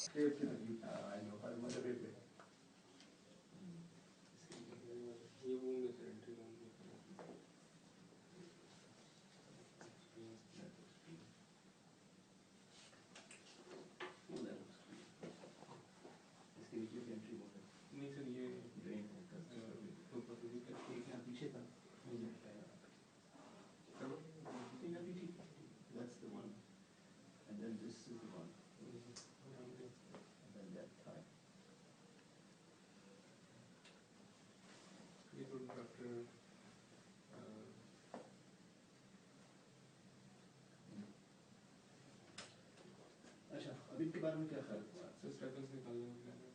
tape की तकलीफ I know पर मुझे टेप पे ये वो में से एंट्री होंगे इसके नीचे एंट्री मोड है नहीं सर ये ड्रेन है तो एक यहाँ पीछे था that's the one and then this is the one and then that time ये तो डॉक्टर अच्छा अब इनके बारे में क्या ख्याल है सर स्टेपल्स निकालने में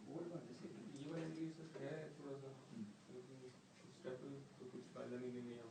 बोर्ड बात है ये वाला एंट्री सर है थोड़ा सा स्टेपल तो कुछ फायदा नहीं देंगे यहाँ